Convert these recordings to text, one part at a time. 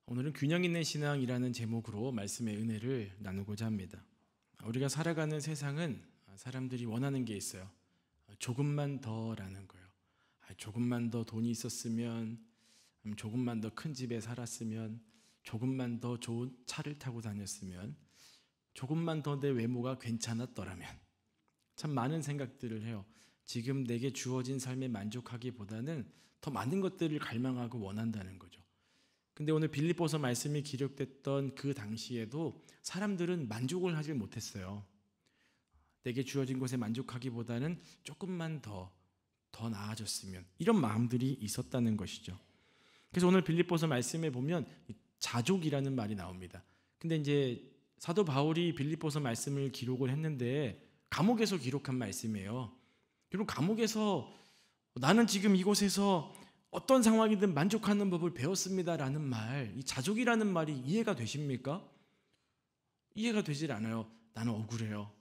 오늘은 균형 있는 신앙이라는 제목으로 말씀의 은혜를 나누고자 합니다. 우리가 살아가는 세상은 사람들이 원하는 게 있어요. 조금만 더라는 거예요. 조금만 더 돈이 있었으면, 조금만 더 큰 집에 살았으면, 조금만 더 좋은 차를 타고 다녔으면, 조금만 더 내 외모가 괜찮았더라면. 참 많은 생각들을 해요. 지금 내게 주어진 삶에 만족하기보다는 더 많은 것들을 갈망하고 원한다는 거죠. 근데 오늘 빌립보서 말씀이 기록됐던 그 당시에도 사람들은 만족을 하지 못했어요. 내게 주어진 것에 만족하기보다는 조금만 더 나아졌으면, 이런 마음들이 있었다는 것이죠. 그래서 오늘 빌립보서 말씀에 보면 자족이라는 말이 나옵니다. 근데 이제 사도 바울이 빌립보서 말씀을 기록을 했는데 감옥에서 기록한 말씀이에요. 여러분, 감옥에서 나는 지금 이곳에서 어떤 상황이든 만족하는 법을 배웠습니다라는 말, 이 자족이라는 말이 이해가 되십니까? 이해가 되질 않아요. 나는 억울해요.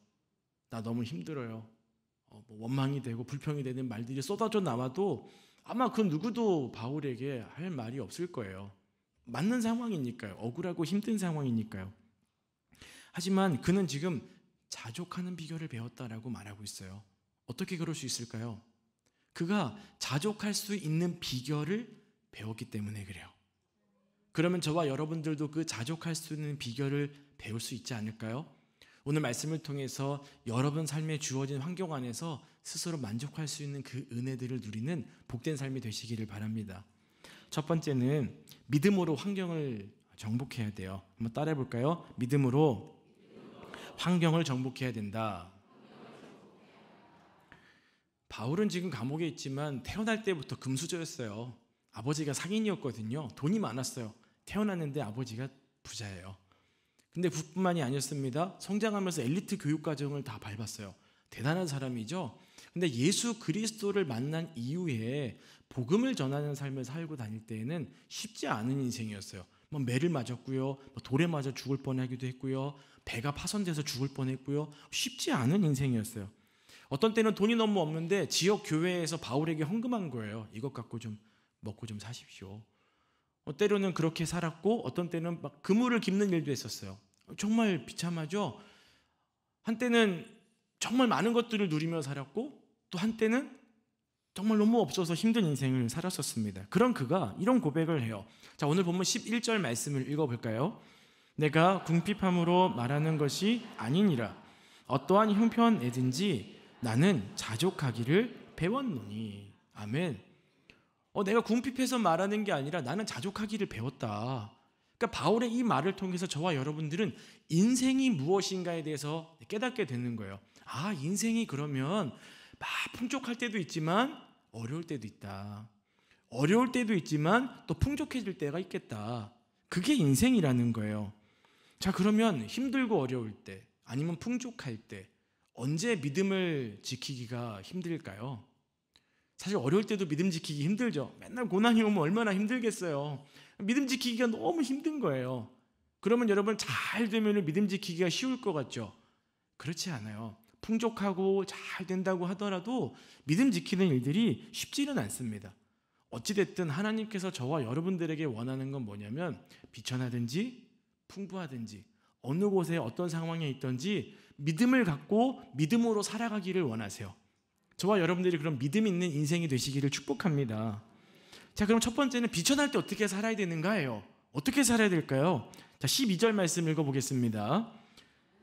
나 너무 힘들어요. 원망이 되고 불평이 되는 말들이 쏟아져 나와도 아마 그 누구도 바울에게 할 말이 없을 거예요. 맞는 상황이니까요. 억울하고 힘든 상황이니까요. 하지만 그는 지금 자족하는 비결을 배웠다라고 말하고 있어요. 어떻게 그럴 수 있을까요? 그가 자족할 수 있는 비결을 배웠기 때문에 그래요. 그러면 저와 여러분들도 그 자족할 수 있는 비결을 배울 수 있지 않을까요? 오늘 말씀을 통해서 여러분 삶에 주어진 환경 안에서 스스로 만족할 수 있는 그 은혜들을 누리는 복된 삶이 되시기를 바랍니다. 첫 번째는 믿음으로 환경을 정복해야 돼요. 한번 따라해 볼까요? 믿음으로 환경을 정복해야 된다. 바울은 지금 감옥에 있지만 태어날 때부터 금수저였어요. 아버지가 상인이었거든요. 돈이 많았어요. 태어났는데 아버지가 부자예요. 근데 그뿐만이 아니었습니다. 성장하면서 엘리트 교육과정을 다 밟았어요. 대단한 사람이죠. 근데 예수 그리스도를 만난 이후에 복음을 전하는 삶을 살고 다닐 때에는 쉽지 않은 인생이었어요. 매를 맞았고요, 돌에 맞아 죽을 뻔하기도 했고요, 배가 파손돼서 죽을 뻔했고요. 쉽지 않은 인생이었어요. 어떤 때는 돈이 너무 없는데 지역 교회에서 바울에게 헌금한 거예요. 이것 갖고 좀 먹고 좀 사십시오. 때로는 그렇게 살았고, 어떤 때는 막 그물을 깁는 일도 했었어요. 정말 비참하죠. 한때는 정말 많은 것들을 누리며 살았고, 또 한때는 정말 너무 없어서 힘든 인생을 살았었습니다. 그런 그가 이런 고백을 해요. 자, 오늘 보면 11절 말씀을 읽어볼까요? 내가 궁핍함으로 말하는 것이 아니니라. 어떠한 형편에든지 나는 자족하기를 배웠노니. 아멘. 내가 궁핍해서 말하는 게 아니라 나는 자족하기를 배웠다. 그러니까 바울의 이 말을 통해서 저와 여러분들은 인생이 무엇인가에 대해서 깨닫게 되는 거예요. 인생이 그러면 막 풍족할 때도 있지만 어려울 때도 있다. 어려울 때도 있지만 또 풍족해질 때가 있겠다. 그게 인생이라는 거예요. 자, 그러면 힘들고 어려울 때, 아니면 풍족할 때 언제 믿음을 지키기가 힘들까요? 사실 어려울 때도 믿음 지키기 힘들죠. 맨날 고난이 오면 얼마나 힘들겠어요. 믿음 지키기가 너무 힘든 거예요. 그러면 여러분, 잘 되면 믿음 지키기가 쉬울 것 같죠? 그렇지 않아요. 풍족하고 잘 된다고 하더라도 믿음 지키는 일들이 쉽지는 않습니다. 어찌됐든 하나님께서 저와 여러분들에게 원하는 건 뭐냐면, 비천하든지 풍부하든지 어느 곳에 어떤 상황에 있든지 믿음을 갖고 믿음으로 살아가기를 원하세요. 저와 여러분들이 그런 믿음 있는 인생이 되시기를 축복합니다. 자, 그럼 첫 번째는 비천할 때 어떻게 살아야 되는가예요. 어떻게 살아야 될까요? 자, 12절 말씀 읽어보겠습니다.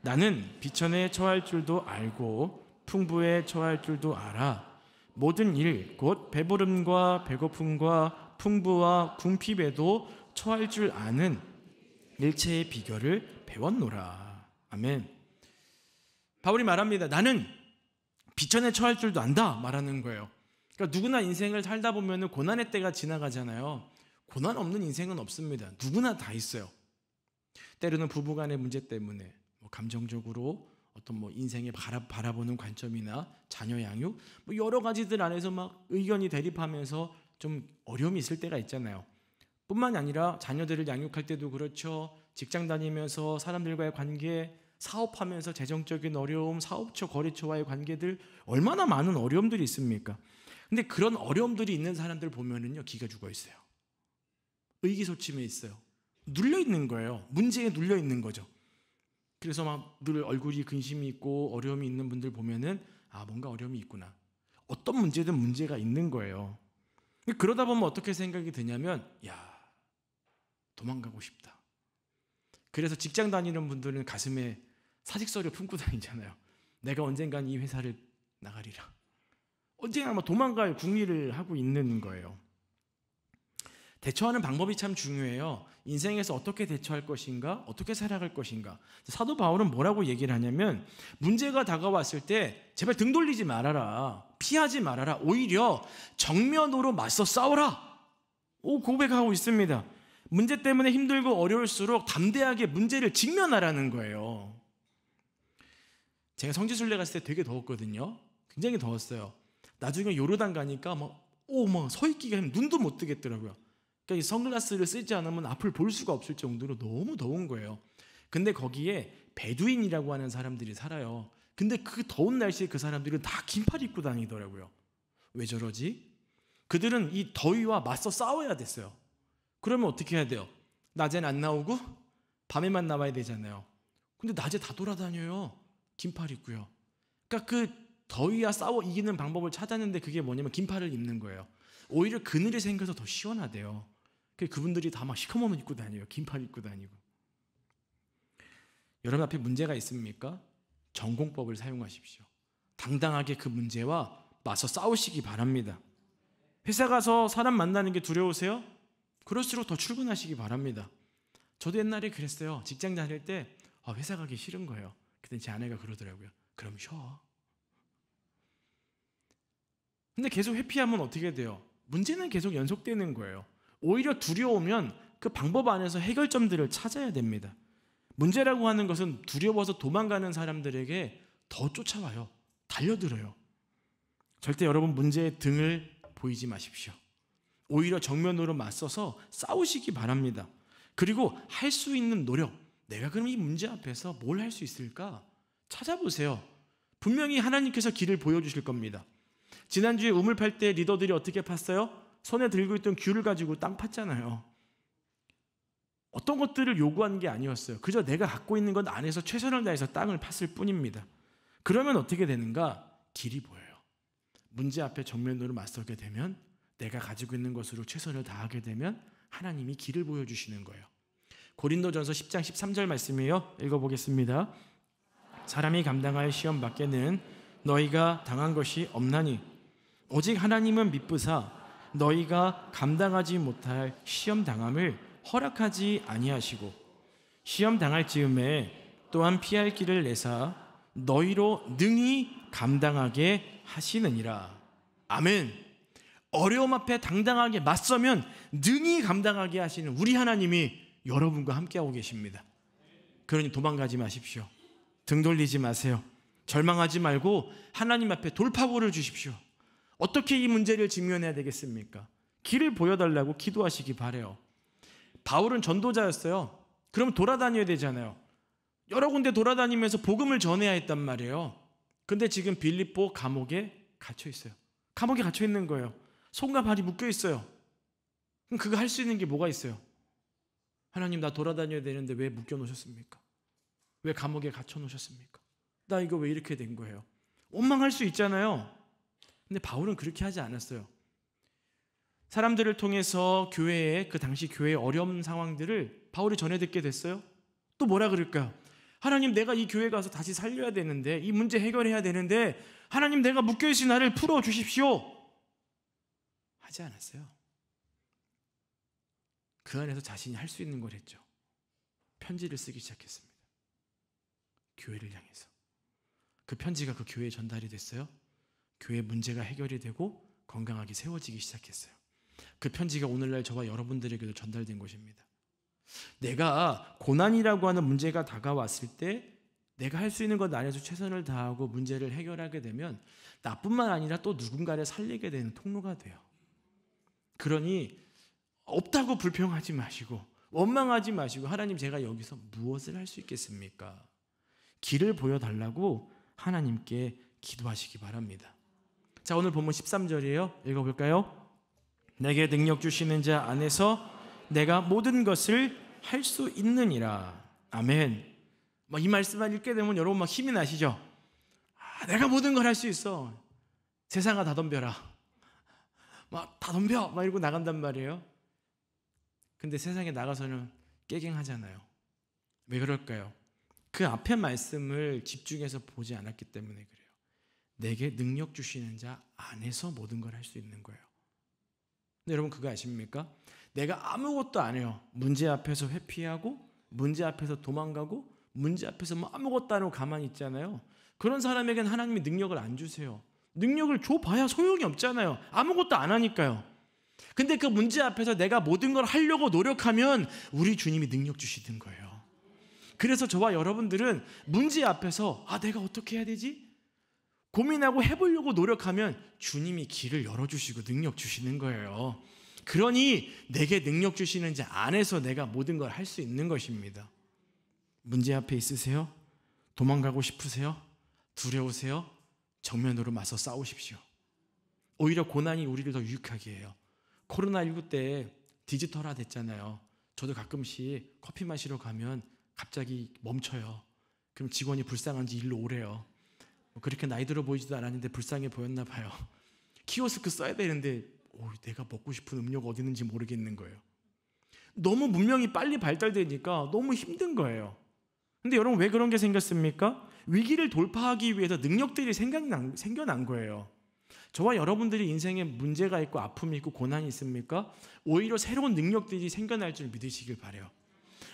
나는 비천에 처할 줄도 알고 풍부에 처할 줄도 알아. 모든 일 곧 배부름과 배고픔과 풍부와 궁핍에도 처할 줄 아는 일체의 비결을 배웠노라. 아멘. 바울이 말합니다. 나는 비천에 처할 줄도 안다 말하는 거예요. 그러니까 누구나 인생을 살다 보면 고난의 때가 지나가잖아요. 고난 없는 인생은 없습니다. 누구나 다 있어요. 때로는 부부간의 문제 때문에 감정적으로 어떤 인생에 바라보는 관점이나 자녀 양육, 여러 가지들 안에서 막 의견이 대립하면서 좀 어려움이 있을 때가 있잖아요. 뿐만 아니라 자녀들을 양육할 때도 그렇죠. 직장 다니면서 사람들과의 관계, 사업하면서 재정적인 어려움, 사업처, 거래처와의 관계들, 얼마나 많은 어려움들이 있습니까? 근데 그런 어려움들이 있는 사람들 보면은요, 기가 죽어 있어요. 의기소침해 있어요. 눌려 있는 거예요. 문제에 눌려 있는 거죠. 그래서 막 늘 얼굴이 근심이 있고 어려움이 있는 분들 보면은 뭔가 어려움이 있구나. 어떤 문제든 문제가 있는 거예요. 그러다 보면 어떻게 생각이 드냐면 도망가고 싶다. 그래서 직장 다니는 분들은 가슴에 사직서를 품고 다니잖아요. 내가 언젠간 이 회사를 나가리라. 언젠가 도망갈 궁리를 하고 있는 거예요. 대처하는 방법이 참 중요해요. 인생에서 어떻게 대처할 것인가, 어떻게 살아갈 것인가. 사도 바울은 뭐라고 얘기를 하냐면 문제가 다가왔을 때 제발 등 돌리지 말아라. 피하지 말아라. 오히려 정면으로 맞서 싸워라. 고백하고 있습니다. 문제 때문에 힘들고 어려울수록 담대하게 문제를 직면하라는 거예요. 제가 성지순례 갔을 때 되게 더웠거든요. 굉장히 더웠어요. 나중에 요르단 가니까 서 있기가 힘들어. 눈도 못 뜨겠더라고요. 그러니까 이 선글라스를 쓰지 않으면 앞을 볼 수가 없을 정도로 너무 더운 거예요. 근데 거기에 베두인이라고 하는 사람들이 살아요. 근데 그 더운 날씨에 그 사람들은 다 긴팔 입고 다니더라고요. 왜 저러지? 그들은 이 더위와 맞서 싸워야 됐어요. 그러면 어떻게 해야 돼요? 낮엔 안 나오고 밤에만 나와야 되잖아요. 근데 낮에 다 돌아다녀요. 긴팔 입고요. 그러니까 그 더위와 싸워 이기는 방법을 찾았는데 그게 뭐냐면 긴팔을 입는 거예요. 오히려 그늘이 생겨서 더 시원하대요. 그분들이 다 막 시커먼 옷 입고 다녀요. 긴팔 입고 다니고. 여러분 앞에 문제가 있습니까? 전공법을 사용하십시오. 당당하게 그 문제와 맞서 싸우시기 바랍니다. 회사 가서 사람 만나는 게 두려우세요? 그럴수록 더 출근하시기 바랍니다. 저도 옛날에 그랬어요. 직장 다닐 때 회사 가기 싫은 거예요. 그때 제 아내가 그러더라고요. 그럼 쉬어. 근데 계속 회피하면 어떻게 돼요? 문제는 계속 연속되는 거예요. 오히려 두려우면 그 방법 안에서 해결점들을 찾아야 됩니다. 문제라고 하는 것은 두려워서 도망가는 사람들에게 더 쫓아와요. 달려들어요. 절대 여러분 문제의 등을 보이지 마십시오. 오히려 정면으로 맞서서 싸우시기 바랍니다. 그리고 할 수 있는 노력, 내가 그럼 이 문제 앞에서 뭘 할 수 있을까? 찾아보세요. 분명히 하나님께서 길을 보여주실 겁니다. 지난주에 우물 팔 때 리더들이 어떻게 팠어요? 손에 들고 있던 귤을 가지고 땅 팠잖아요. 어떤 것들을 요구한 게 아니었어요. 그저 내가 갖고 있는 것 안에서 최선을 다해서 땅을 팠을 뿐입니다. 그러면 어떻게 되는가? 길이 보여요. 문제 앞에 정면으로 맞서게 되면, 내가 가지고 있는 것으로 최선을 다하게 되면 하나님이 길을 보여주시는 거예요. 고린도전서 10장 13절 말씀이에요. 읽어보겠습니다. 사람이 감당할 시험 밖에는 너희가 당한 것이 없나니 오직 하나님은 미쁘사 너희가 감당하지 못할 시험 당함을 허락하지 아니하시고 시험 당할 즈음에 또한 피할 길을 내사 너희로 능히 감당하게 하시느니라. 아멘. 어려움 앞에 당당하게 맞서면 능히 감당하게 하시는 우리 하나님이 여러분과 함께하고 계십니다. 그러니 도망가지 마십시오. 등 돌리지 마세요. 절망하지 말고 하나님 앞에 돌파구를 주십시오. 어떻게 이 문제를 직면해야 되겠습니까? 길을 보여달라고 기도하시기 바라요. 바울은 전도자였어요. 그럼 돌아다녀야 되잖아요. 여러 군데 돌아다니면서 복음을 전해야 했단 말이에요. 근데 지금 빌립보 감옥에 갇혀 있어요. 감옥에 갇혀 있는 거예요. 손과 발이 묶여 있어요. 그럼 그거 할 수 있는 게 뭐가 있어요? 하나님, 나 돌아다녀야 되는데 왜 묶여 놓으셨습니까? 왜 감옥에 갇혀 놓으셨습니까? 나 이거 왜 이렇게 된 거예요? 원망할 수 있잖아요. 근데 바울은 그렇게 하지 않았어요. 사람들을 통해서 교회에, 그 당시 교회의 어려운 상황들을 바울이 전해 듣게 됐어요. 또 뭐라 그럴까요? 하나님, 내가 이 교회 가서 다시 살려야 되는데, 이 문제 해결해야 되는데, 하나님, 내가 묶여있은 나를 풀어주십시오. 하지 않았어요. 그 안에서 자신이 할 수 있는 걸 했죠. 편지를 쓰기 시작했습니다. 교회를 향해서. 그 편지가 그 교회에 전달이 됐어요. 교회 문제가 해결이 되고 건강하게 세워지기 시작했어요. 그 편지가 오늘날 저와 여러분들에게도 전달된 것입니다. 내가 고난이라고 하는 문제가 다가왔을 때 내가 할 수 있는 것 안에서 최선을 다하고 문제를 해결하게 되면 나뿐만 아니라 또 누군가를 살리게 되는 통로가 돼요. 그러니 없다고 불평하지 마시고 원망하지 마시고, 하나님, 제가 여기서 무엇을 할 수 있겠습니까? 길을 보여달라고 하나님께 기도하시기 바랍니다. 자, 오늘 본문 13절이에요. 읽어볼까요? 내게 능력 주시는 자 안에서 내가 모든 것을 할 수 있느니라. 아멘. 이 말씀만 읽게 되면 여러분 막 힘이 나시죠? 내가 모든 걸 할 수 있어. 세상아 다 덤벼라. 다 덤벼. 이러고 나간단 말이에요. 근데 세상에 나가서는 깨갱하잖아요. 왜 그럴까요? 그 앞에 말씀을 집중해서 보지 않았기 때문에 그래요. 내게 능력 주시는 자 안에서 모든 걸 할 수 있는 거예요. 근데 여러분 그거 아십니까? 내가 아무것도 안 해요. 문제 앞에서 회피하고 문제 앞에서 도망가고 문제 앞에서 아무것도 안 하고 가만히 있잖아요. 그런 사람에게는 하나님이 능력을 안 주세요. 능력을 줘봐야 소용이 없잖아요. 아무것도 안 하니까요. 근데 그 문제 앞에서 내가 모든 걸 하려고 노력하면 우리 주님이 능력 주시는 거예요. 그래서 저와 여러분들은 문제 앞에서 내가 어떻게 해야 되지? 고민하고 해보려고 노력하면 주님이 길을 열어주시고 능력 주시는 거예요. 그러니 내게 능력 주시는 자 안에서 내가 모든 걸 할 수 있는 것입니다. 문제 앞에 있으세요? 도망가고 싶으세요? 두려우세요? 정면으로 맞서 싸우십시오. 오히려 고난이 우리를 더 유익하게 해요. 코로나19 때 디지털화 됐잖아요. 저도 가끔씩 커피 마시러 가면 갑자기 멈춰요. 그럼 직원이 불쌍한지 일로 오래요. 그렇게 나이 들어 보이지도 않았는데 불쌍해 보였나 봐요. 키오스크 써야 되는데 내가 먹고 싶은 음료가 어디 있는지 모르겠는 거예요. 너무 문명이 빨리 발달되니까 너무 힘든 거예요. 근데 여러분 왜 그런 게 생겼습니까? 위기를 돌파하기 위해서 능력들이 생겨난 거예요. 저와 여러분들이 인생에 문제가 있고 아픔이 있고 고난이 있습니까? 오히려 새로운 능력들이 생겨날 줄 믿으시길 바라요.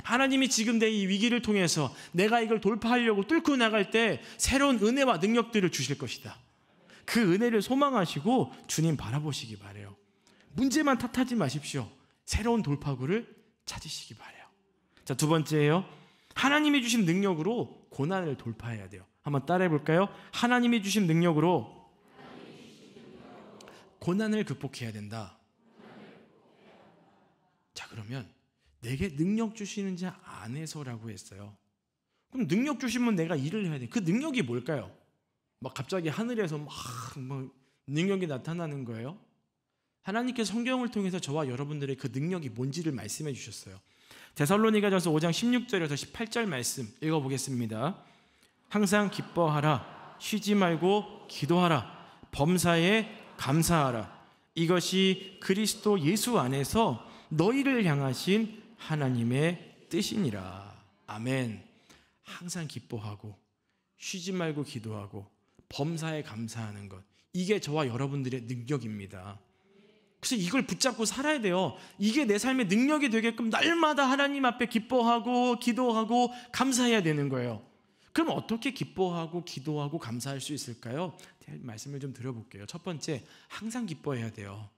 하나님이 지금 내 이 위기를 통해서 내가 이걸 돌파하려고 뚫고 나갈 때 새로운 은혜와 능력들을 주실 것이다. 그 은혜를 소망하시고 주님 바라보시기 바라요. 문제만 탓하지 마십시오. 새로운 돌파구를 찾으시기 바라요. 자, 두 번째예요. 하나님이 주신 능력으로 고난을 돌파해야 돼요. 한번 따라해 볼까요? 하나님이 주신 능력으로 고난을 극복해야 된다. 자, 그러면 내게 능력 주시는 자 안에서라고 했어요. 그럼 능력 주시면 내가 일을 해야 돼. 그 능력이 뭘까요? 갑자기 하늘에서 능력이 나타나는 거예요. 하나님께서 성경을 통해서 저와 여러분들의 그 능력이 뭔지를 말씀해 주셨어요. 데살로니가전서 5장 16절에서 18절 말씀 읽어보겠습니다. 항상 기뻐하라. 쉬지 말고 기도하라. 범사에 감사하라. 이것이 그리스도 예수 안에서 너희를 향하신 하나님의 뜻이니라. 아멘. 항상 기뻐하고 쉬지 말고 기도하고 범사에 감사하는 것, 이게 저와 여러분들의 능력입니다. 그래서 이걸 붙잡고 살아야 돼요. 이게 내 삶의 능력이 되게끔 날마다 하나님 앞에 기뻐하고 기도하고 감사해야 되는 거예요. 그럼 어떻게 기뻐하고 기도하고 감사할 수 있을까요? 말씀을 좀 드려볼게요. 첫 번째, 항상 기뻐해야 돼요.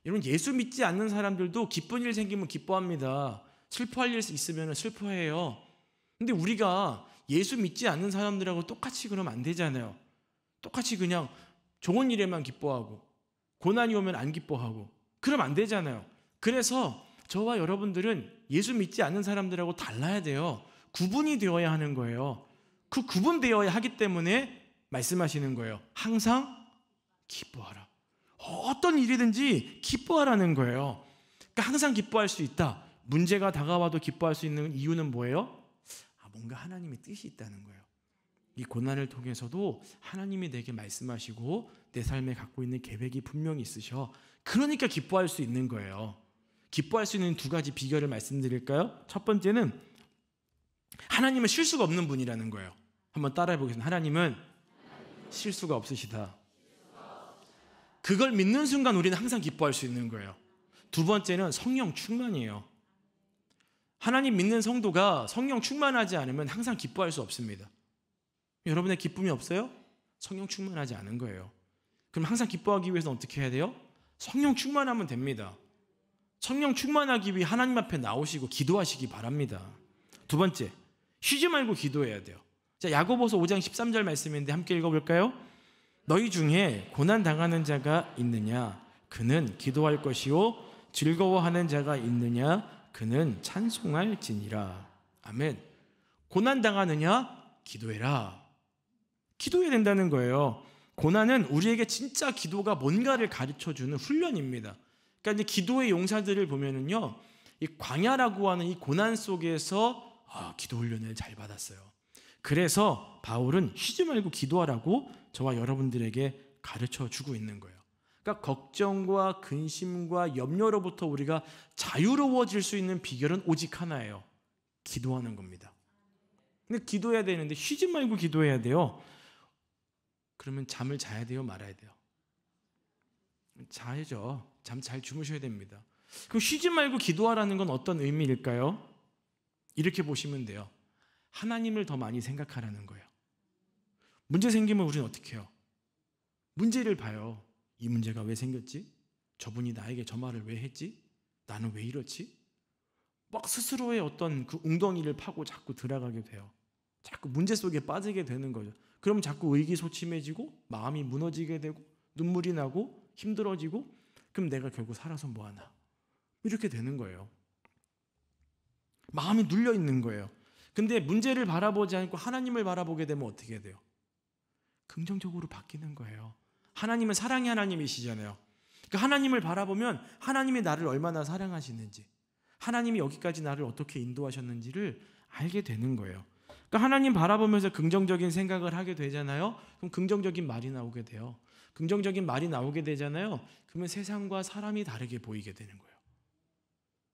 여러분, 예수 믿지 않는 사람들도 기쁜 일 생기면 기뻐합니다. 슬퍼할 일 있으면 슬퍼해요. 근데 우리가 예수 믿지 않는 사람들하고 똑같이 그러면 안 되잖아요. 똑같이 그냥 좋은 일에만 기뻐하고 고난이 오면 안 기뻐하고 그러면 안 되잖아요. 그래서 저와 여러분들은 예수 믿지 않는 사람들하고 달라야 돼요. 구분이 되어야 하는 거예요. 그 구분되어야 하기 때문에 말씀하시는 거예요. 항상 기뻐하라. 어떤 일이든지 기뻐하라는 거예요. 그러니까 항상 기뻐할 수 있다. 문제가 다가와도 기뻐할 수 있는 이유는 뭐예요? 뭔가 하나님의 뜻이 있다는 거예요. 이 고난을 통해서도 하나님이 내게 말씀하시고 내 삶에 갖고 있는 계획이 분명히 있으셔. 그러니까 기뻐할 수 있는 거예요. 기뻐할 수 있는 두 가지 비결을 말씀드릴까요? 첫 번째는 하나님은 실수가 없는 분이라는 거예요. 한번 따라해 보겠습니다. 하나님은 실수가 없으시다. 그걸 믿는 순간 우리는 항상 기뻐할 수 있는 거예요. 두 번째는 성령 충만이에요. 하나님 믿는 성도가 성령 충만하지 않으면 항상 기뻐할 수 없습니다. 여러분의 기쁨이 없어요? 성령 충만하지 않은 거예요. 그럼 항상 기뻐하기 위해서는 어떻게 해야 돼요? 성령 충만하면 됩니다. 성령 충만하기 위해 하나님 앞에 나오시고 기도하시기 바랍니다. 두 번째, 쉬지 말고 기도해야 돼요. 자, 야고보서 5장 13절 말씀인데 함께 읽어볼까요? 너희 중에 고난 당하는 자가 있느냐? 그는 기도할 것이요. 즐거워하는 자가 있느냐? 그는 찬송할지니라. 아멘. 고난 당하느냐? 기도해라. 기도해야 된다는 거예요. 고난은 우리에게 진짜 기도가 뭔가를 가르쳐주는 훈련입니다. 그러니까 이제 기도의 용사들을 보면은요, 이 광야라고 하는 이 고난 속에서 기도 훈련을 잘 받았어요. 그래서 바울은 쉬지 말고 기도하라고 저와 여러분들에게 가르쳐 주고 있는 거예요. 그러니까 걱정과 근심과 염려로부터 우리가 자유로워질 수 있는 비결은 오직 하나예요. 기도하는 겁니다. 근데 기도해야 되는데 쉬지 말고 기도해야 돼요. 그러면 잠을 자야 돼요, 말아야 돼요? 자야죠. 잠 잘 주무셔야 됩니다. 그럼 쉬지 말고 기도하라는 건 어떤 의미일까요? 이렇게 보시면 돼요. 하나님을 더 많이 생각하라는 거예요. 문제 생기면 우리는 어떻게 해요? 문제를 봐요. 이 문제가 왜 생겼지? 저분이 나에게 저 말을 왜 했지? 나는 왜 이렇지? 막 스스로의 어떤 그 웅덩이를 파고 자꾸 들어가게 돼요. 자꾸 문제 속에 빠지게 되는 거죠. 그럼 자꾸 의기소침해지고 마음이 무너지게 되고 눈물이 나고 힘들어지고, 그럼 내가 결국 살아서 뭐하나? 이렇게 되는 거예요. 마음이 눌려 있는 거예요. 근데 문제를 바라보지 않고 하나님을 바라보게 되면 어떻게 돼요? 긍정적으로 바뀌는 거예요. 하나님은 사랑의 하나님이시잖아요. 그러니까 하나님을 바라보면 하나님이 나를 얼마나 사랑하시는지, 하나님이 여기까지 나를 어떻게 인도하셨는지를 알게 되는 거예요. 그러니까 하나님 바라보면서 긍정적인 생각을 하게 되잖아요. 그럼 긍정적인 말이 나오게 돼요. 긍정적인 말이 나오게 되잖아요. 그러면 세상과 사람이 다르게 보이게 되는 거예요.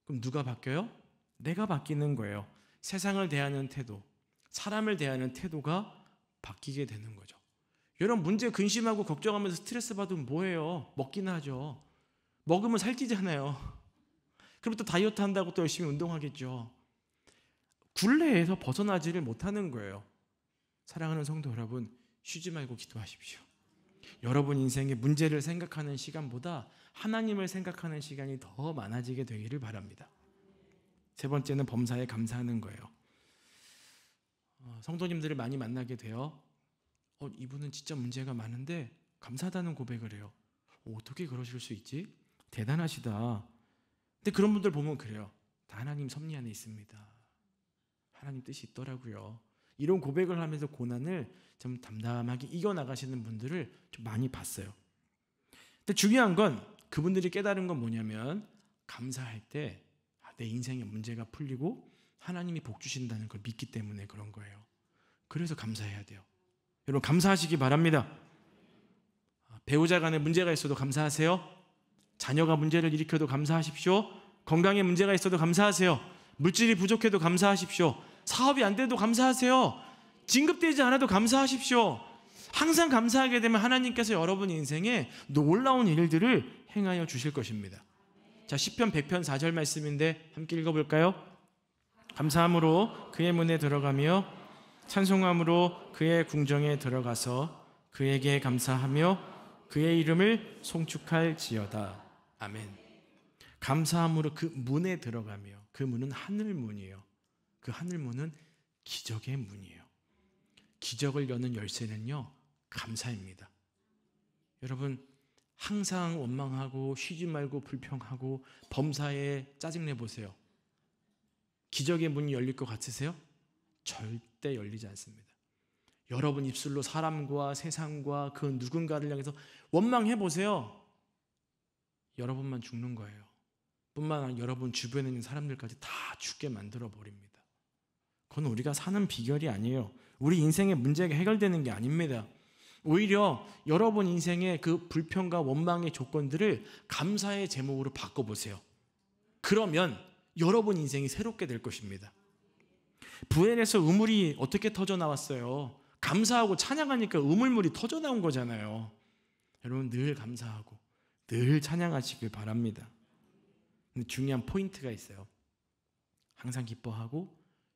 그럼 누가 바뀌어요? 내가 바뀌는 거예요. 세상을 대하는 태도, 사람을 대하는 태도가 바뀌게 되는 거죠. 여러분, 문제 근심하고 걱정하면서 스트레스 받으면 뭐예요? 먹긴 하죠. 먹으면 살찌잖아요. 그럼 또 다이어트 한다고 또 열심히 운동하겠죠. 굴레에서 벗어나지를 못하는 거예요. 사랑하는 성도 여러분, 쉬지 말고 기도하십시오. 여러분 인생의 문제를 생각하는 시간보다 하나님을 생각하는 시간이 더 많아지게 되기를 바랍니다. 세 번째는 범사에 감사하는 거예요. 성도님들을 많이 만나게 돼요. 이분은 진짜 문제가 많은데 감사하다는 고백을 해요. 어떻게 그러실 수 있지? 대단하시다. 근데 그런 분들 보면 그래요. 다 하나님 섭리 안에 있습니다. 하나님 뜻이 있더라고요. 이런 고백을 하면서 고난을 좀 담담하게 이겨나가시는 분들을 좀 많이 봤어요. 근데 중요한 건, 그분들이 깨달은 건 뭐냐면, 감사할 때 내 인생의 문제가 풀리고 하나님이 복 주신다는 걸 믿기 때문에 그런 거예요. 그래서 감사해야 돼요. 여러분, 감사하시기 바랍니다. 배우자 간에 문제가 있어도 감사하세요. 자녀가 문제를 일으켜도 감사하십시오. 건강에 문제가 있어도 감사하세요. 물질이 부족해도 감사하십시오. 사업이 안 돼도 감사하세요. 진급되지 않아도 감사하십시오. 항상 감사하게 되면 하나님께서 여러분 인생에 놀라운 일들을 행하여 주실 것입니다. 자, 시편 100편 4절 말씀인데 함께 읽어볼까요? 감사함으로 그의 문에 들어가며 찬송함으로 그의 궁정에 들어가서 그에게 감사하며 그의 이름을 송축할지어다. 아멘. 감사함으로 그 문에 들어가며, 그 문은 하늘문이에요. 그 하늘문은 기적의 문이에요. 기적을 여는 열쇠는요, 감사입니다. 여러분, 항상 원망하고 쉬지 말고 불평하고 범사에 짜증내 보세요. 기적의 문이 열릴 것 같으세요? 절대 열리지 않습니다. 여러분 입술로 사람과 세상과 그 누군가를 향해서 원망해 보세요. 여러분만 죽는 거예요. 뿐만 아니라 여러분 주변에 있는 사람들까지 다 죽게 만들어 버립니다. 그건 우리가 사는 비결이 아니에요. 우리 인생의 문제가 해결되는 게 아닙니다. 오히려 여러분 인생의 그 불평과 원망의 조건들을 감사의 제목으로 바꿔보세요. 그러면 여러분 인생이 새롭게 될 것입니다. 부엘에서 우물이 어떻게 터져 나왔어요? 감사하고 찬양하니까 우물물이 터져 나온 거잖아요. 여러분, 늘 감사하고 늘 찬양하시길 바랍니다. 근데 중요한 포인트가 있어요. 항상 기뻐하고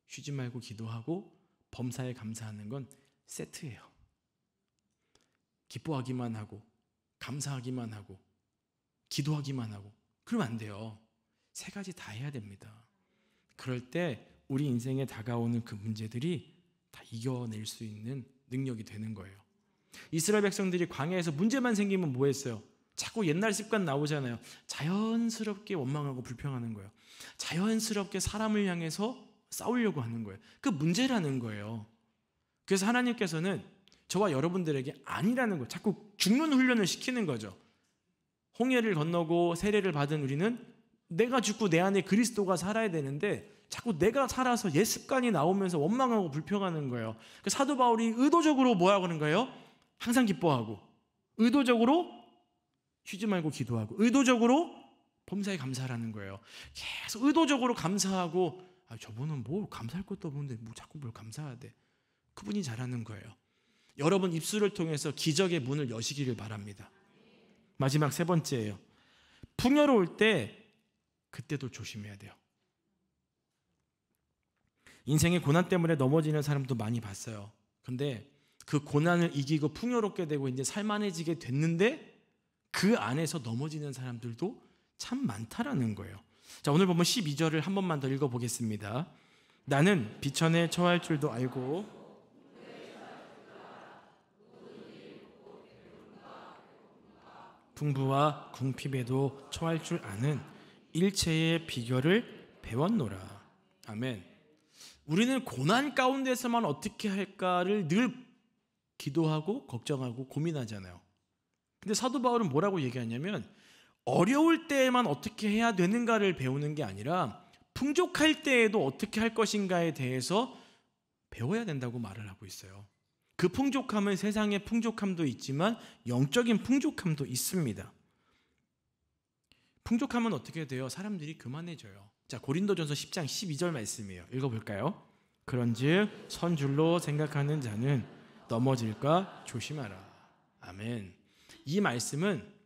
쉬지 말고 기도하고 범사에 감사하는 건 세트예요. 기뻐하기만 하고 감사하기만 하고 기도하기만 하고 그러면 안 돼요. 세 가지 다 해야 됩니다. 그럴 때 우리 인생에 다가오는 그 문제들이 다 이겨낼 수 있는 능력이 되는 거예요. 이스라엘 백성들이 광야에서 문제만 생기면 뭐 했어요? 자꾸 옛날 습관 나오잖아요. 자연스럽게 원망하고 불평하는 거예요. 자연스럽게 사람을 향해서 싸우려고 하는 거예요. 그 문제라는 거예요. 그래서 하나님께서는 저와 여러분들에게 아니라는 거, 자꾸 죽는 훈련을 시키는 거죠. 홍해를 건너고 세례를 받은 우리는 내가 죽고 내 안에 그리스도가 살아야 되는데 자꾸 내가 살아서 옛 습관이 나오면서 원망하고 불평하는 거예요. 사도 바울이 의도적으로 뭐라고 하는 거예요? 항상 기뻐하고, 의도적으로 쉬지 말고 기도하고, 의도적으로 범사에 감사하라는 거예요. 계속 의도적으로 감사하고, 저분은 뭐 감사할 것도 없는데 뭐 자꾸 뭘 감사하대. 그분이 잘하는 거예요. 여러분 입술을 통해서 기적의 문을 여시기를 바랍니다. 마지막 세 번째예요. 풍요로울 때 그때도 조심해야 돼요. 인생의 고난 때문에 넘어지는 사람도 많이 봤어요. 근데 그 고난을 이기고 풍요롭게 되고 이제 살만해지게 됐는데 그 안에서 넘어지는 사람들도 참 많다라는 거예요. 자, 오늘 보면 12절을 한 번만 더 읽어보겠습니다. 나는 비천에 처할 줄도 알고 풍부와 궁핍에도 처할 줄 아는 일체의 비결을 배웠노라. 아멘. 우리는 고난 가운데서만 어떻게 할까를 늘 기도하고 걱정하고 고민하잖아요. 근데 사도 바울은 뭐라고 얘기하냐면 어려울 때에만 어떻게 해야 되는가를 배우는 게 아니라 풍족할 때에도 어떻게 할 것인가에 대해서 배워야 된다고 말을 하고 있어요. 그 풍족함은 세상의 풍족함도 있지만 영적인 풍족함도 있습니다. 풍족함은 어떻게 돼요? 사람들이 교만해져요. 자, 고린도전서 10장 12절 말씀이에요. 읽어볼까요? 그런즉 선줄로 생각하는 자는 넘어질까 조심하라. 아멘. 이 말씀은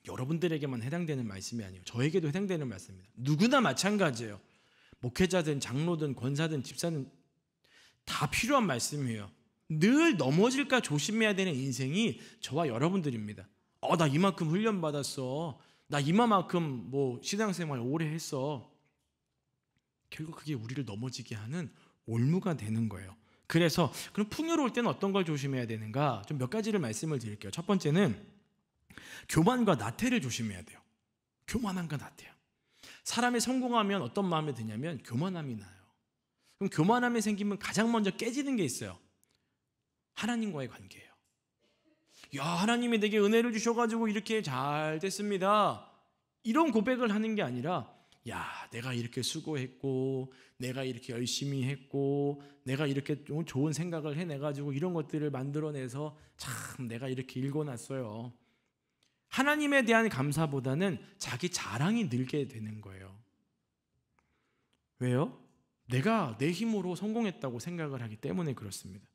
여러분들에게만 해당되는 말씀이 아니에요. 저에게도 해당되는 말씀입니다. 누구나 마찬가지예요. 목회자든 장로든 권사든 집사든 다 필요한 말씀이에요. 늘 넘어질까 조심해야 되는 인생이 저와 여러분들입니다. 나 이만큼 훈련 받았어. 나 이만큼 신앙생활 오래 했어. 결국 그게 우리를 넘어지게 하는 올무가 되는 거예요. 그래서 그럼 풍요로울 때는 어떤 걸 조심해야 되는가? 좀 몇 가지를 말씀을 드릴게요. 첫 번째는 교만과 나태를 조심해야 돼요. 교만함과 나태함. 사람이 성공하면 어떤 마음이 드냐면 교만함이 나요. 그럼 교만함이 생기면 가장 먼저 깨지는 게 있어요. 하나님과의 관계예요. 야, 하나님이 내게 은혜를 주셔가지고 이렇게 잘 됐습니다. 이런 고백을 하는 게 아니라 야, 내가 이렇게 수고했고 내가 이렇게 열심히 했고 내가 이렇게 좋은 생각을 해내가지고 이런 것들을 만들어내서 참 내가 이렇게 일궈놨어요. 하나님에 대한 감사보다는 자기 자랑이 늘게 되는 거예요. 왜요? 내가 내 힘으로 성공했다고 생각을 하기 때문에 그렇습니다.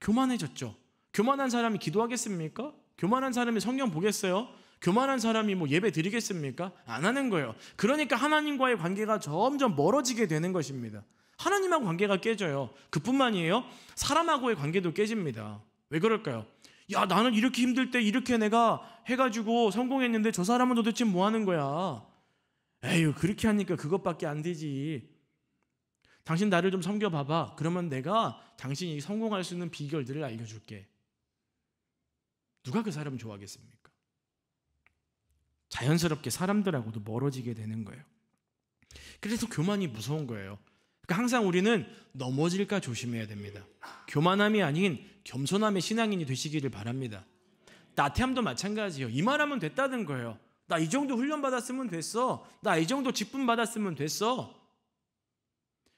교만해졌죠. 교만한 사람이 기도하겠습니까? 교만한 사람이 성경 보겠어요? 교만한 사람이 예배 드리겠습니까? 안 하는 거예요. 그러니까 하나님과의 관계가 점점 멀어지게 되는 것입니다. 하나님하고 관계가 깨져요. 그뿐만이에요. 사람하고의 관계도 깨집니다. 왜 그럴까요? 야, 나는 이렇게 힘들 때 이렇게 내가 해가지고 성공했는데 저 사람은 도대체 뭐 하는 거야? 에휴, 그렇게 하니까 그것밖에 안 되지. 당신 나를 좀 섬겨봐봐. 그러면 내가 당신이 성공할 수 있는 비결들을 알려줄게. 누가 그 사람을 좋아하겠습니까? 자연스럽게 사람들하고도 멀어지게 되는 거예요. 그래서 교만이 무서운 거예요. 그러니까 항상 우리는 넘어질까 조심해야 됩니다. 교만함이 아닌 겸손함의 신앙인이 되시기를 바랍니다. 나태함도 마찬가지예요. 이만하면 됐다는 거예요. 나 이 정도 훈련 받았으면 됐어. 나 이 정도 직분 받았으면 됐어.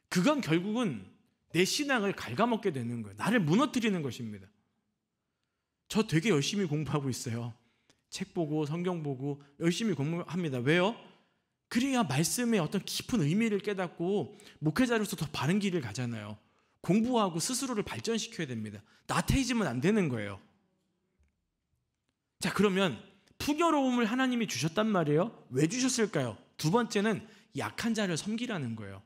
그건 결국은 내 신앙을 갉아먹게 되는 거예요. 나를 무너뜨리는 것입니다. 저 되게 열심히 공부하고 있어요. 책 보고 성경 보고 열심히 공부합니다. 왜요? 그래야 말씀의 어떤 깊은 의미를 깨닫고 목회자로서 더 바른 길을 가잖아요. 공부하고 스스로를 발전시켜야 됩니다. 나태해지면 안 되는 거예요. 자, 그러면 풍요로움을 하나님이 주셨단 말이에요. 왜 주셨을까요? 두 번째는 약한 자를 섬기라는 거예요.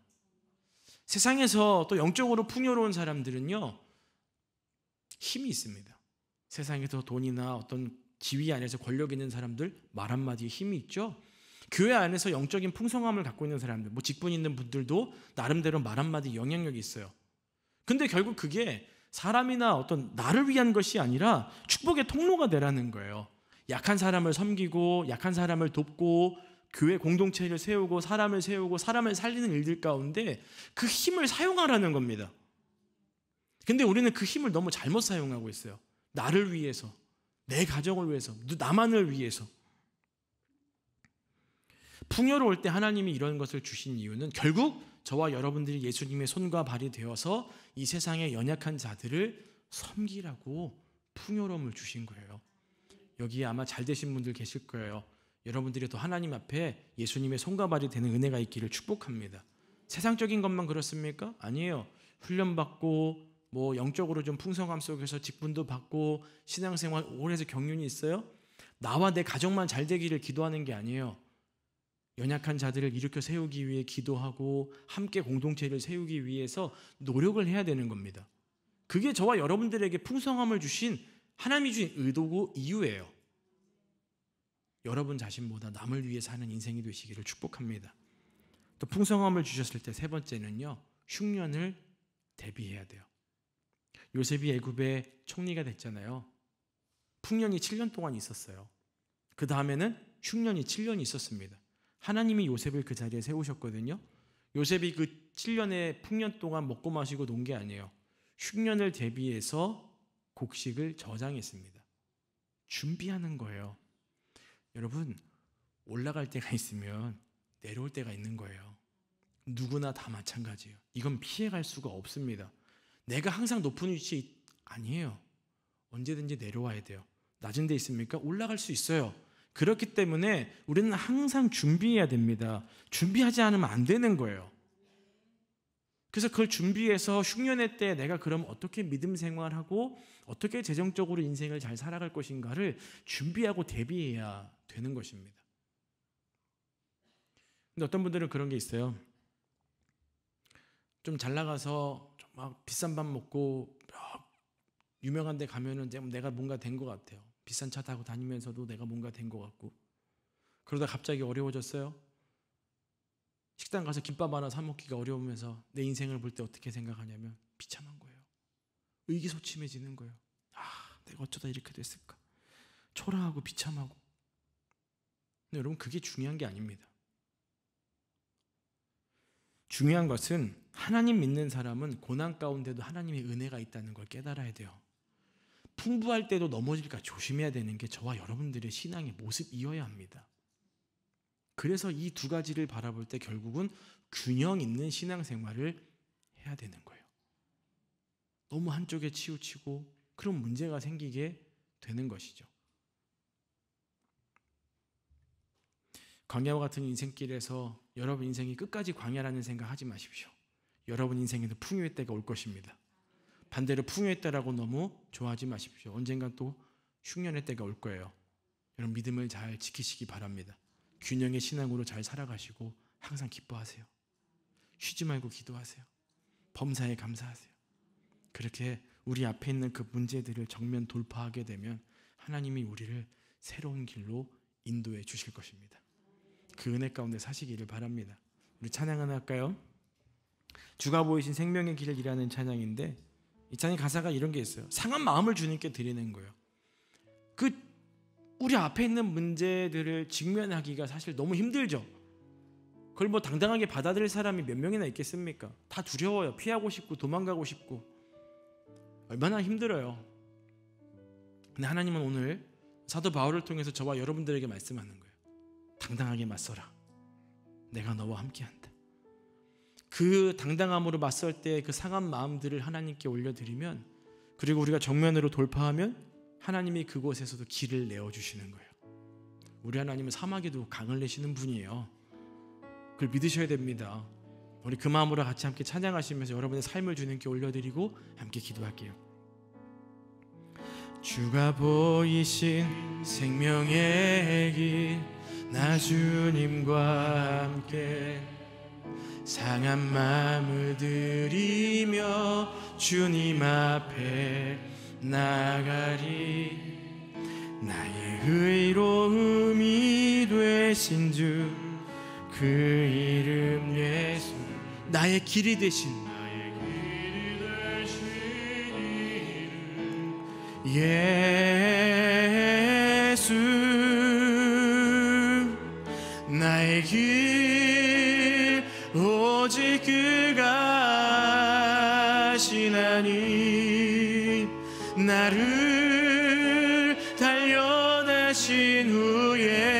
세상에서 또 영적으로 풍요로운 사람들은요, 힘이 있습니다. 세상에서 돈이나 어떤 지위 안에서 권력 있는 사람들 말 한마디에 힘이 있죠. 교회 안에서 영적인 풍성함을 갖고 있는 사람들, 직분 있는 분들도 나름대로 말 한마디 영향력이 있어요. 근데 결국 그게 사람이나 어떤 나를 위한 것이 아니라 축복의 통로가 되라는 거예요. 약한 사람을 섬기고 약한 사람을 돕고 교회 공동체를 세우고 사람을 살리는 일들 가운데 그 힘을 사용하라는 겁니다. 근데 우리는 그 힘을 너무 잘못 사용하고 있어요. 나를 위해서, 내 가정을 위해서, 나만을 위해서. 풍요로울 때 하나님이 이런 것을 주신 이유는 결국 저와 여러분들이 예수님의 손과 발이 되어서 이 세상의 연약한 자들을 섬기라고 풍요로움을 주신 거예요. 여기에 아마 잘 되신 분들 계실 거예요. 여러분들이 더 하나님 앞에 예수님의 손과 발이 되는 은혜가 있기를 축복합니다. 세상적인 것만 그렇습니까? 아니에요. 훈련받고 뭐 영적으로 좀 풍성함 속에서 직분도 받고 신앙생활 오래 해서 경륜이 있어요. 나와 내 가정만 잘 되기를 기도하는 게 아니에요. 연약한 자들을 일으켜 세우기 위해 기도하고 함께 공동체를 세우기 위해서 노력을 해야 되는 겁니다. 그게 저와 여러분들에게 풍성함을 주신 하나님이 주신 의도고 이유예요. 여러분 자신보다 남을 위해 사는 인생이 되시기를 축복합니다. 또 풍성함을 주셨을 때 세 번째는요, 흉년을 대비해야 돼요. 요셉이 애굽의 총리가 됐잖아요. 풍년이 7년 동안 있었어요. 그 다음에는 흉년이 7년이 있었습니다. 하나님이 요셉을 그 자리에 세우셨거든요. 요셉이 그 7년의 풍년 동안 먹고 마시고 논 게 아니에요. 흉년을 대비해서 곡식을 저장했습니다. 준비하는 거예요. 여러분, 올라갈 때가 있으면 내려올 때가 있는 거예요. 누구나 다 마찬가지예요. 이건 피해갈 수가 없습니다. 내가 항상 높은 위치에 아니에요. 언제든지 내려와야 돼요. 낮은 데 있습니까? 올라갈 수 있어요. 그렇기 때문에 우리는 항상 준비해야 됩니다. 준비하지 않으면 안 되는 거예요. 그래서 그걸 준비해서 흉년의 때 내가 그럼 어떻게 믿음 생활하고 어떻게 재정적으로 인생을 잘 살아갈 것인가를 준비하고 대비해야 되는 것입니다. 근데 어떤 분들은 그런 게 있어요. 좀 잘 나가서 좀 막 비싼 밥 먹고 유명한 데 가면은 내가 뭔가 된 것 같아요. 비싼 차 타고 다니면서도 내가 뭔가 된 것 같고, 그러다 갑자기 어려워졌어요. 식당 가서 김밥 하나 사 먹기가 어려우면서 내 인생을 볼 때 어떻게 생각하냐면 비참한 거예요. 의기소침해지는 거예요. 내가 어쩌다 이렇게 됐을까? 초라하고 비참하고. 근데 여러분, 그게 중요한 게 아닙니다. 중요한 것은 하나님 믿는 사람은 고난 가운데도 하나님의 은혜가 있다는 걸 깨달아야 돼요. 풍부할 때도 넘어질까 조심해야 되는 게 저와 여러분들의 신앙의 모습이어야 합니다. 그래서 이 두 가지를 바라볼 때 결국은 균형 있는 신앙생활을 해야 되는 거예요. 너무 한쪽에 치우치고 그런 문제가 생기게 되는 것이죠. 광야와 같은 인생길에서 여러분 인생이 끝까지 광야라는 생각하지 마십시오. 여러분 인생에도 풍요의 때가 올 것입니다. 반대로 풍요의 때라고 너무 좋아하지 마십시오. 언젠간 또 흉년의 때가 올 거예요. 여러분 믿음을 잘 지키시기 바랍니다. 균형의 신앙으로 잘 살아가시고 항상 기뻐하세요. 쉬지 말고 기도하세요. 범사에 감사하세요. 그렇게 우리 앞에 있는 그 문제들을 정면 돌파하게 되면 하나님이 우리를 새로운 길로 인도해 주실 것입니다. 그 은혜 가운데 사시기를 바랍니다. 우리 찬양 하나 할까요? 주가 보이신 생명의 길이라는 찬양인데, 이 찬양 가사가 이런 게 있어요. 상한 마음을 주님께 드리는 거예요. 우리 앞에 있는 문제들을 직면하기가 사실 너무 힘들죠. 그걸 뭐 당당하게 받아들일 사람이 몇 명이나 있겠습니까? 다 두려워요. 피하고 싶고 도망가고 싶고 얼마나 힘들어요. 근데 하나님은 오늘 사도 바울을 통해서 저와 여러분들에게 말씀하는 거예요. 당당하게 맞서라. 내가 너와 함께한다. 그 당당함으로 맞설 때 그 상한 마음들을 하나님께 올려드리면, 그리고 우리가 정면으로 돌파하면 하나님이 그곳에서도 길을 내어주시는 거예요. 우리 하나님은 사막에도 강을 내시는 분이에요. 그걸 믿으셔야 됩니다. 우리 그 마음으로 같이 함께 찬양하시면서 여러분의 삶을 주님께 올려드리고 함께 기도할게요. 주가 보이신 생명의 길, 나 주님과 함께 상한 마음을 들이며 주님 앞에 나가리. 나의 의로움이 되신 주, 그 이름 예수. 나의 길이 되신 예수, 나의 길 오직 그가 하시나니, 나를 단련하신 후에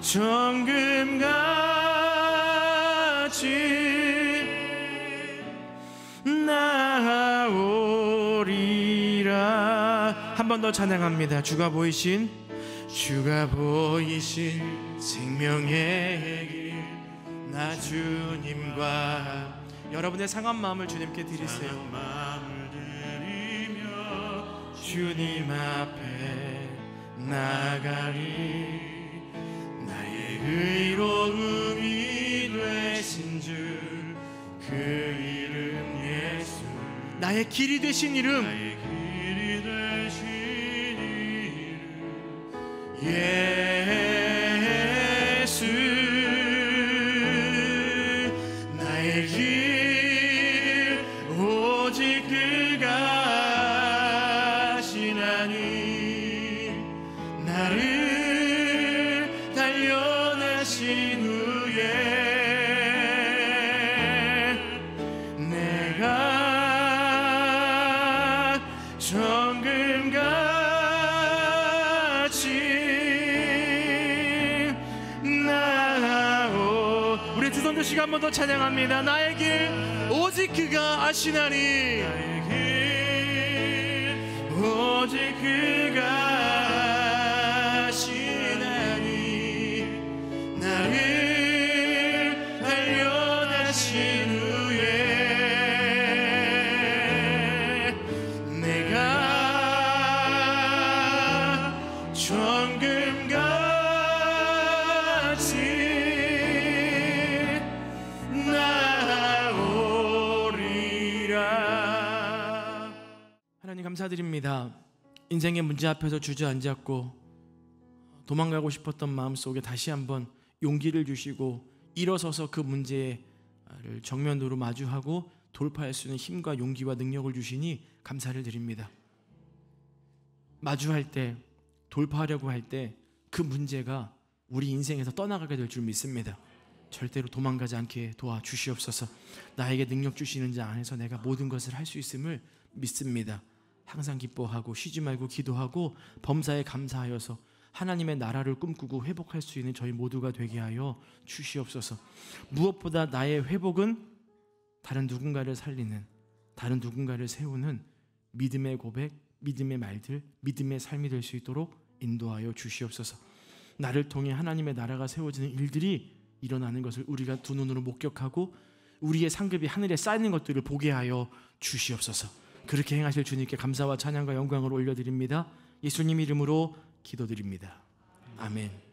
정금같이 나오리라. 한 번 더 찬양합니다. 주가 보이신 생명의 길, 나 주님과. 여러분의 상한 마음을 주님께 드리세요. 주님 앞에 나가리. 나의 의로움이 되신 주, 그 이름 예수. 나의 길이 되신 이름, 예수. 나의 길 오직 그가 하시나니. 나를 단련하신 후에 내가 정금같이 나오. 우리 두 손 드시고 한 번 더 찬양합니다. 나의 길 오직 그가 아시나니. 나의 길 오직 그가 아시나니. 나를 단련하신 후에 내가 정금같이 나오리라. 하나님 감사드립니다. 인생의 문제 앞에서 주저앉았고 도망가고 싶었던 마음속에 다시 한번 용기를 주시고 일어서서 그 문제를 정면으로 마주하고 돌파할 수 있는 힘과 용기와 능력을 주시니 감사를 드립니다. 마주할 때, 돌파하려고 할 때 그 문제가 우리 인생에서 떠나가게 될 줄 믿습니다. 절대로 도망가지 않게 도와주시옵소서. 나에게 능력 주시는 자 안에서 내가 모든 것을 할 수 있음을 믿습니다. 항상 기뻐하고 쉬지 말고 기도하고 범사에 감사하여서 하나님의 나라를 꿈꾸고 회복할 수 있는 저희 모두가 되게 하여 주시옵소서. 무엇보다 나의 회복은 다른 누군가를 살리는, 다른 누군가를 세우는 믿음의 고백, 믿음의 말들, 믿음의 삶이 될 수 있도록 인도하여 주시옵소서. 나를 통해 하나님의 나라가 세워지는 일들이 일어나는 것을 우리가 두 눈으로 목격하고 우리의 상급이 하늘에 쌓이는 것들을 보게 하여 주시옵소서. 그렇게 행하실 주님께 감사와 찬양과 영광을 올려드립니다. 예수님 이름으로 기도드립니다. 아멘.